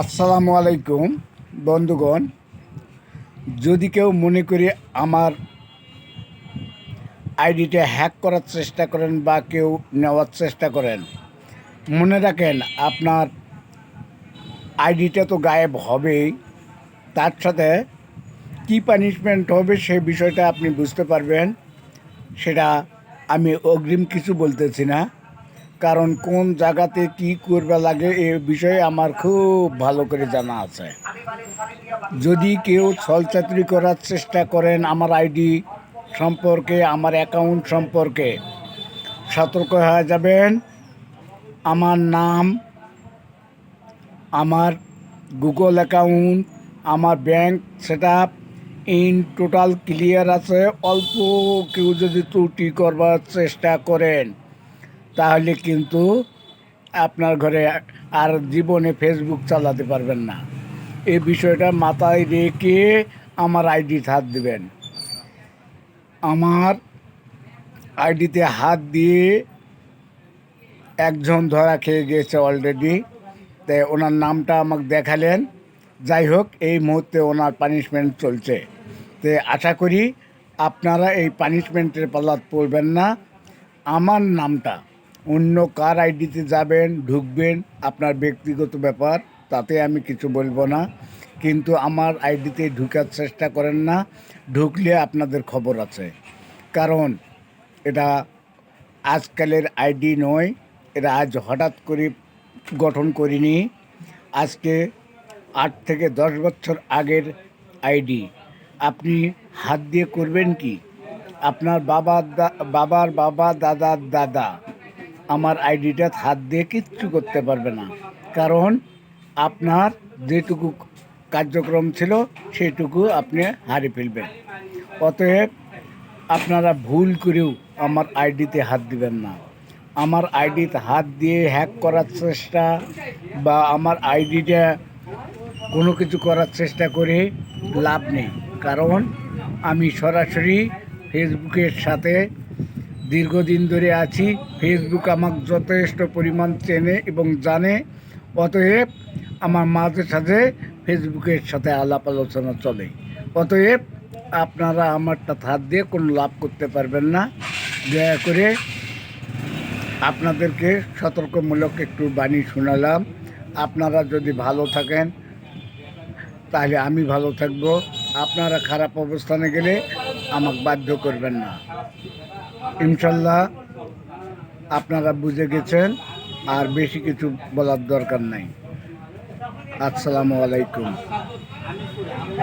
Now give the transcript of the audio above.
আসসালামু আলাইকুম বন্ধুগণ। যদি কেউ মনে করে আমার আইডিটা হ্যাক করার চেষ্টা করেন বা কেউ নেওয়ার চেষ্টা করেন, মনে রাখেন আপনার আইডিটা তো গায়েব হবেই, তার সাথে কী পানিশমেন্ট হবে সে বিষয়টা আপনি বুঝতে পারবেন। সেটা আমি অগ্রিম কিছু বলতেছি না, কারণ কোন জায়গাতে কি করবে লাগে এ বিষয়ে আমার খুব ভালো করে জানা আছে। যদি কেউ ছলচাতুরি করার চেষ্টা করেন আমার আইডি সম্পর্কে, আমার অ্যাকাউন্ট সম্পর্কে, সতর্ক হয়ে যাবেন। আমার নাম, আমার গুগল অ্যাকাউন্ট, আমার bank set up in total clear আছে। অল্প কেউ যদি ত্রুটি করবার চেষ্টা করেন তাহলে কিন্তু আপনার ঘরে আর জীবনে ফেসবুক চালাতে পারবেন না। এই বিষয়টা মাথায় রেখে আমার আইডিতে হাত দিবেন। আমার আইডিতে হাত দিয়ে একজন ধরা খেয়ে গিয়েছে অলরেডি, তাই ওনার নামটা আমাকে দেখালেন। যাই হোক, এই মুহূর্তে ওনার পানিশমেন্ট চলছে। তো আশা করি আপনারা এই পানিশমেন্টের পাল্লাত পড়বেন না। আমার নামটা অন্য কার আইডিতে যাবেন, ঢুকবেন, আপনার ব্যক্তিগত ব্যাপার, তাতে আমি কিছু বলবো না। কিন্তু আমার আইডিতে ঢুকার চেষ্টা করেন না, ঢুকলে আপনাদের খবর আছে। কারণ এটা আজকালের আইডি নয়, এটা আজ হঠাৎ করে গঠন করিনি। আজকে 8 থেকে 10 বছর আগের আইডি। আপনি হাত দিয়ে করবেন কি? আপনার বাবার বাবা, দাদার দাদা আমার আইডিটা হাত দিয়ে কিচ্ছু করতে পারবে না, কারণ আপনার যেটুকু কার্যক্রম ছিল সেটুকু আপনি হারিয়ে ফেলবেন। অতএব আপনারা ভুল করেও আমার আইডিতে হাত দিবেন না। আমার আইডিতে হাত দিয়ে হ্যাক করার চেষ্টা বা আমার আইডিটা কোনো কিছু করার চেষ্টা করে লাভ নেই, কারণ আমি সরাসরি ফেসবুকের সাথে দীর্ঘদিন ধরে আছি। ফেসবুক আমাকে যথেষ্ট পরিমাণ চেনে এবং জানে। অতএব আমার মাঝে সাঝে ফেসবুকের সাথে আলাপ আলোচনা চলে। অতএব আপনারা আমারটা হাত দিয়ে কোনো লাভ করতে পারবেন না। দয়া করে আপনাদেরকে সতর্কমূলক একটু বাণী শোনালাম। আপনারা যদি ভালো থাকেন তাহলে আমি ভালো থাকব। আপনারা খারাপ অবস্থানে গেলে আমাকে বাধ্য করবেন না। ইনশাল্লাহ আপনারা বুঝে গেছেন, আর বেশি কিছু বলার দরকার নাই। আসসালামু আলাইকুম।